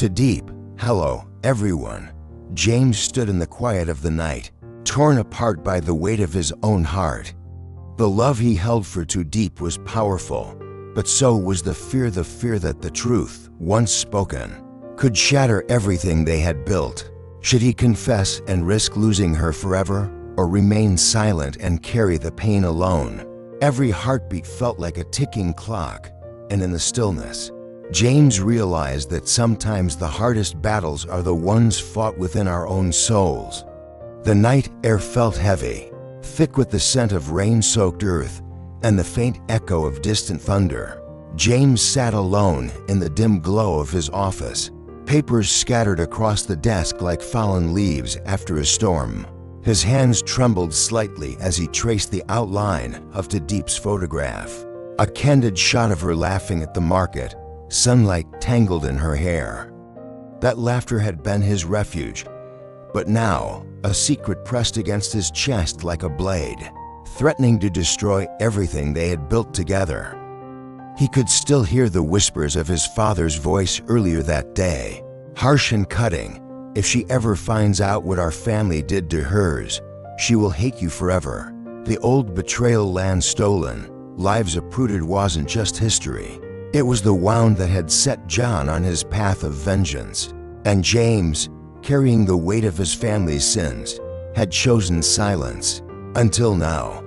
Tu Diep, hello, everyone. James stood in the quiet of the night, torn apart by the weight of his own heart. The love he held for Tu Diep was powerful, but so was the fear that the truth, once spoken, could shatter everything they had built. Should he confess and risk losing her forever, or remain silent and carry the pain alone? Every heartbeat felt like a ticking clock, and in the stillness, James realized that sometimes the hardest battles are the ones fought within our own souls. The night air felt heavy, thick with the scent of rain-soaked earth and the faint echo of distant thunder. James sat alone in the dim glow of his office, papers scattered across the desk like fallen leaves after a storm. His hands trembled slightly as he traced the outline of Tu Diep's photograph, a candid shot of her laughing at the market, sunlight tangled in her hair. That laughter had been his refuge, but now a secret pressed against his chest like a blade, threatening to destroy everything they had built together. He could still hear the whispers of his father's voice earlier that day, harsh and cutting. If she ever finds out what our family did to hers, she will hate you forever. The old betrayal, land stolen, lives uprooted wasn't just history. It was the wound that had set John on his path of vengeance. And James, carrying the weight of his family's sins, had chosen silence, until now.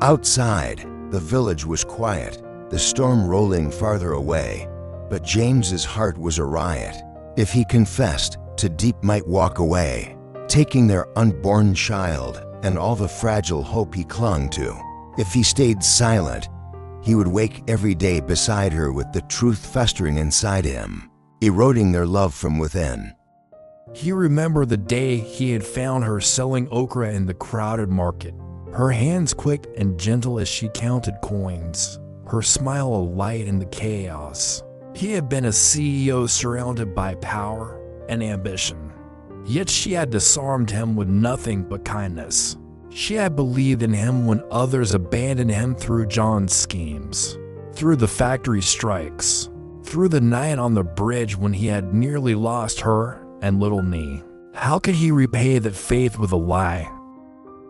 Outside, the village was quiet, the storm rolling farther away, but James's heart was a riot. If he confessed, Tu Diep might walk away, taking their unborn child and all the fragile hope he clung to. If he stayed silent, he would wake every day beside her with the truth festering inside him, eroding their love from within. He remembered the day he had found her selling okra in the crowded market, her hands quick and gentle as she counted coins, her smile alight in the chaos. He had been a CEO surrounded by power and ambition, yet she had disarmed him with nothing but kindness. She had believed in him when others abandoned him through John's schemes, through the factory strikes, through the night on the bridge when he had nearly lost her and little Nee. How could he repay that faith with a lie?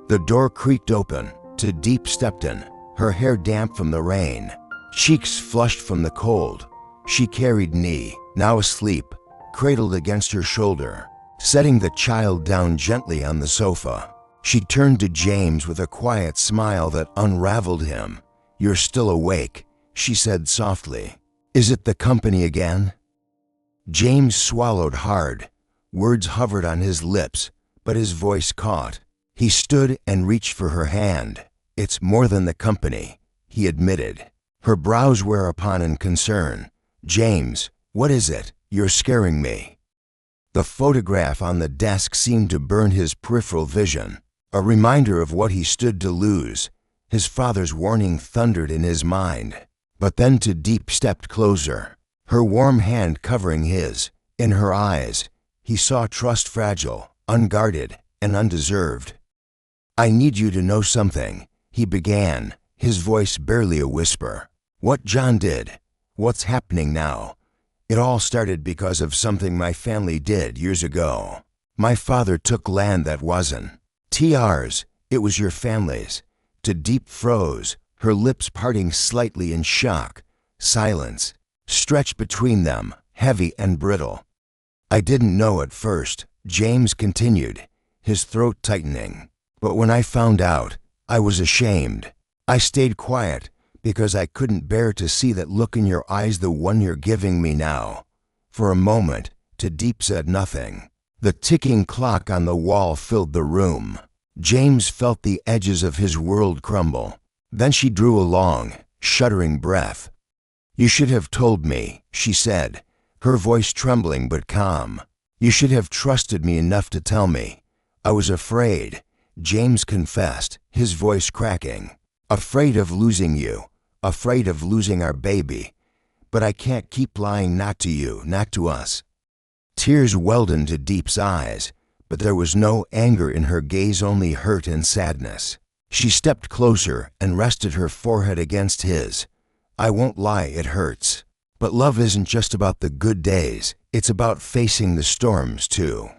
The door creaked open. Tu Diep stepped in, her hair damp from the rain, cheeks flushed from the cold. She carried Nee, now asleep, cradled against her shoulder, setting the child down gently on the sofa. She turned to James with a quiet smile that unraveled him. "You're still awake," she said softly. "Is it the company again?" James swallowed hard. Words hovered on his lips, but his voice caught. He stood and reached for her hand. "It's more than the company," he admitted. Her brows were upon in concern. "James, what is it? You're scaring me." The photograph on the desk seemed to burn his peripheral vision, a reminder of what he stood to lose. His father's warning thundered in his mind. But then Tu Diep stepped closer, her warm hand covering his. In her eyes, he saw trust, fragile, unguarded, and undeserved. "I need you to know something," he began, his voice barely a whisper. "What John did, what's happening now, it all started because of something my family did years ago. My father took land that wasn't ours, it was your family's." Tu Diep froze, her lips parting slightly in shock. Silence stretched between them, heavy and brittle. "I didn't know at first," James continued, his throat tightening. "But when I found out, I was ashamed. I stayed quiet because I couldn't bear to see that look in your eyes, the one you're giving me now." For a moment, Tu Diep said nothing. The ticking clock on the wall filled the room. James felt the edges of his world crumble. Then she drew a long, shuddering breath. "You should have told me," she said, her voice trembling but calm. "You should have trusted me enough to tell me. I was afraid," James confessed, his voice cracking. "Afraid of losing you, afraid of losing our baby. But I can't keep lying, not to you, not to us." Tears welled into Diep's eyes, but there was no anger in her gaze, only hurt and sadness. She stepped closer and rested her forehead against his. "I won't lie, it hurts. But love isn't just about the good days, It's about facing the storms, too.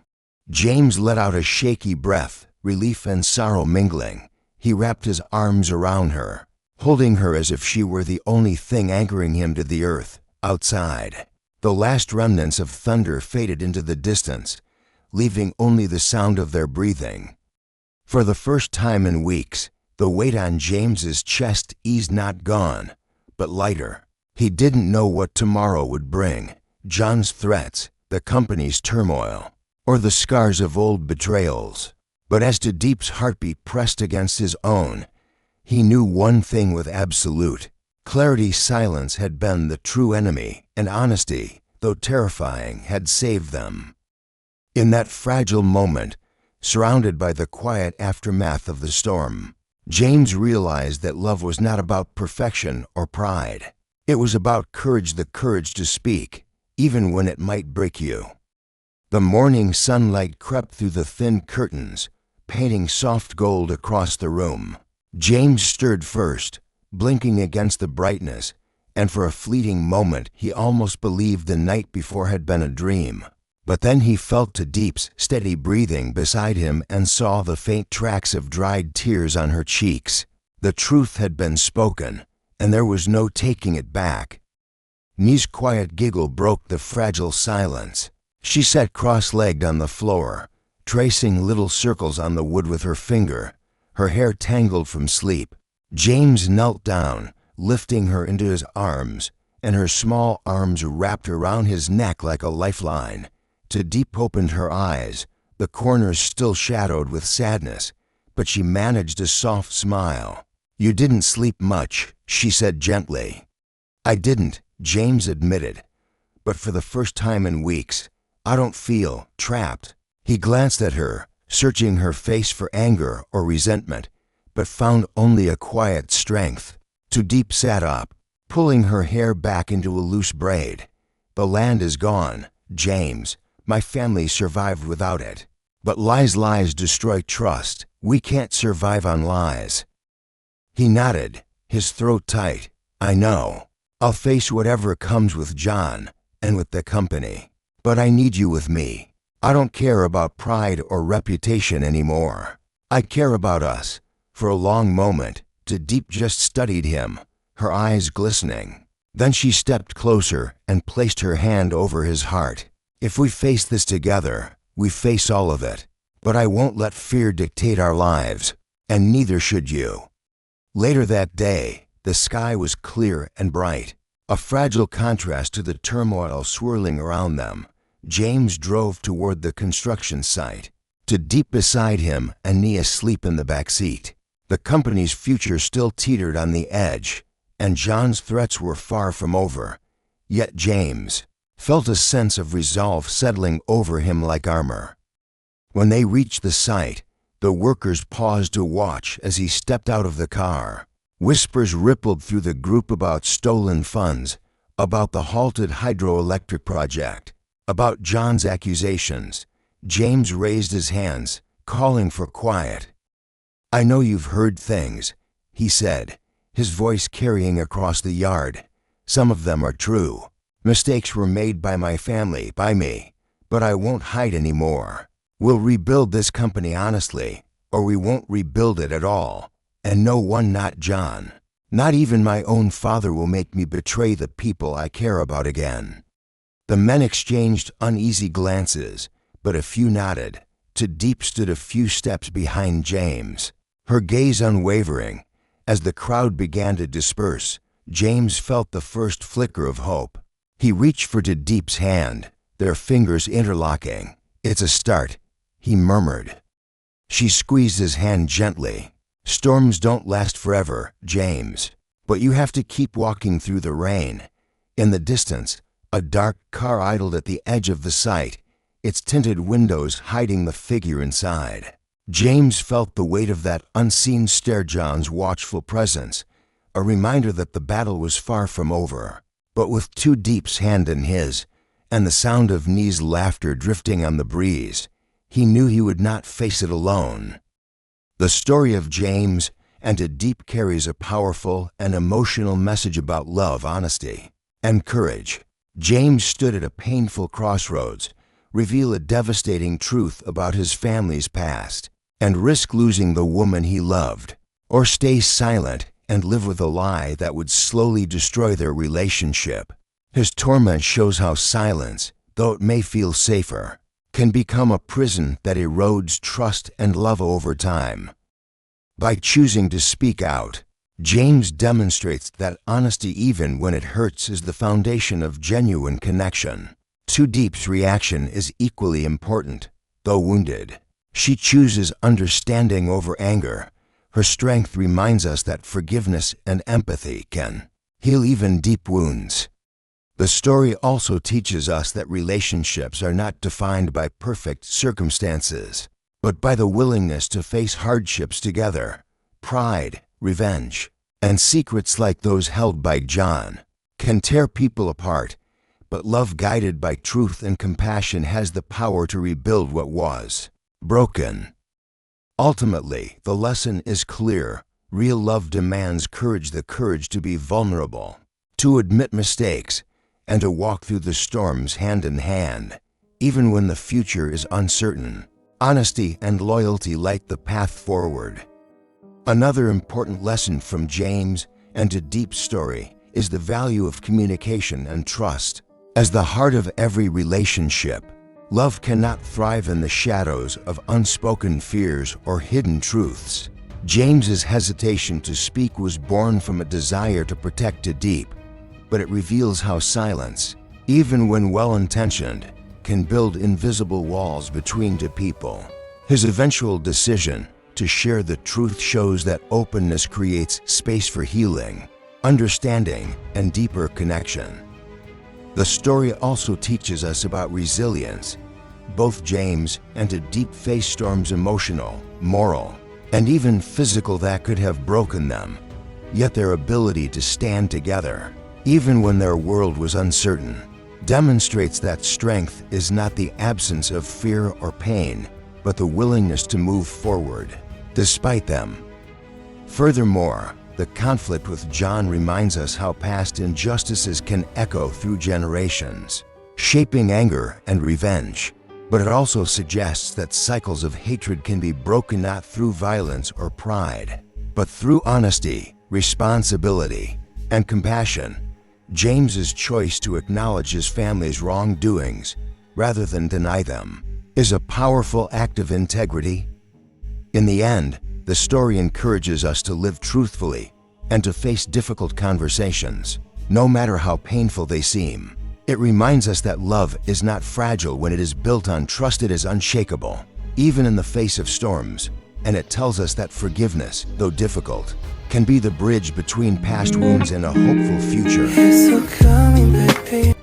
James let out a shaky breath, relief and sorrow mingling. He wrapped his arms around her, holding her as if she were the only thing anchoring him to the earth. Outside, the last remnants of thunder faded into the distance, leaving only the sound of their breathing. For the first time in weeks, the weight on James's chest eased, not gone, but lighter. He didn't know what tomorrow would bring: John's threats, the company's turmoil, or the scars of old betrayals. But as Tu Diep's heartbeat pressed against his own, he knew one thing with absolute clarity: silence had been the true enemy, and honesty, though terrifying, had saved them. In that fragile moment, surrounded by the quiet aftermath of the storm, James realized that love was not about perfection or pride. It was about courage, the courage to speak, even when it might break you. The morning sunlight crept through the thin curtains, painting soft gold across the room. James stirred first, blinking against the brightness, and for a fleeting moment he almost believed the night before had been a dream. But then he felt Tu Diep's steady breathing beside him and saw the faint tracks of dried tears on her cheeks. The truth had been spoken, and there was no taking it back. Ni's quiet giggle broke the fragile silence. She sat cross-legged on the floor, tracing little circles on the wood with her finger, her hair tangled from sleep. James knelt down, lifting her into his arms, and her small arms wrapped around his neck like a lifeline. Tu Diep opened her eyes, the corners still shadowed with sadness, but she managed a soft smile. "You didn't sleep much," she said gently. "I didn't," James admitted, "but for the first time in weeks, I don't feel trapped." He glanced at her, searching her face for anger or resentment, but found only a quiet strength. Tu Diep sat up, pulling her hair back into a loose braid. "The land is gone, James. My family survived without it. But lies destroy trust. We can't survive on lies." He nodded, his throat tight. "I know. I'll face whatever comes with John and with the company. But I need you with me. I don't care about pride or reputation anymore. I care about us." For a long moment, Tu Diep just studied him, her eyes glistening. Then she stepped closer and placed her hand over his heart. "If we face this together, we face all of it. But I won't let fear dictate our lives, and neither should you." Later that day, the sky was clear and bright, a fragile contrast to the turmoil swirling around them. James drove toward the construction site, Tu Diep beside him and Ni asleep in the back seat. The company's future still teetered on the edge, and John's threats were far from over. Yet James felt a sense of resolve settling over him like armor. When they reached the site, the workers paused to watch as he stepped out of the car. Whispers rippled through the group about stolen funds, about the halted hydroelectric project, about John's accusations. James raised his hands, calling for quiet. "I know you've heard things," he said, his voice carrying across the yard. "Some of them are true. Mistakes were made by my family, by me, but I won't hide anymore. We'll rebuild this company honestly, or we won't rebuild it at all. And no one, not John, not even my own father, will make me betray the people I care about again." The men exchanged uneasy glances, but a few nodded. Tu Diep stood a few steps behind James, her gaze unwavering. As the crowd began to disperse, James felt the first flicker of hope. He reached for Tu Diep's hand, their fingers interlocking. "It's a start," he murmured. She squeezed his hand gently. "Storms don't last forever, James, but you have to keep walking through the rain." In the distance, a dark car idled at the edge of the site, its tinted windows hiding the figure inside. James felt the weight of that unseen stare, John's watchful presence, a reminder that the battle was far from over. But with Tu Diep's hand in his, and the sound of Ni's laughter drifting on the breeze, he knew he would not face it alone. The story of James and Tu Diep carries a powerful and emotional message about love, honesty, and courage. James stood at a painful crossroads, reveal a devastating truth about his family's past, and risk losing the woman he loved, or stay silent and live with a lie that would slowly destroy their relationship. His torment shows how silence, though it may feel safer, can become a prison that erodes trust and love over time. By choosing to speak out, James demonstrates that honesty, even when it hurts, is the foundation of genuine connection. Tu Diep's reaction is equally important. Though wounded, she chooses understanding over anger. Her strength reminds us that forgiveness and empathy can heal even deep wounds. The story also teaches us that relationships are not defined by perfect circumstances, but by the willingness to face hardships together. Pride, revenge, and secrets like those held by John can tear people apart, but love guided by truth and compassion has the power to rebuild what was broken. Ultimately, the lesson is clear. Real love demands courage, the courage to be vulnerable, to admit mistakes, and to walk through the storms hand in hand, even when the future is uncertain. Honesty and loyalty light the path forward. Another important lesson from James and Tu Diep's story is the value of communication and trust. As the heart of every relationship, love cannot thrive in the shadows of unspoken fears or hidden truths. James's hesitation to speak was born from a desire to protect Tu Diep, but it reveals how silence, even when well-intentioned, can build invisible walls between two people. His eventual decision to share the truth shows that openness creates space for healing, understanding, and deeper connection. The story also teaches us about resilience. Both James and Tu Diep faced storms, emotional, moral, and even physical, that could have broken them. Yet their ability to stand together, even when their world was uncertain, demonstrates that strength is not the absence of fear or pain, but the willingness to move forward, despite them. Furthermore, the conflict with John reminds us how past injustices can echo through generations, shaping anger and revenge. But it also suggests that cycles of hatred can be broken not through violence or pride, but through honesty, responsibility, and compassion. James's choice to acknowledge his family's wrongdoings rather than deny them is a powerful act of integrity. In the end, the story encourages us to live truthfully and to face difficult conversations, no matter how painful they seem. It reminds us that love is not fragile when it is built on trust. It is unshakable, even in the face of storms. And it tells us that forgiveness, though difficult, can be the bridge between past wounds and a hopeful future. You're so coming, baby.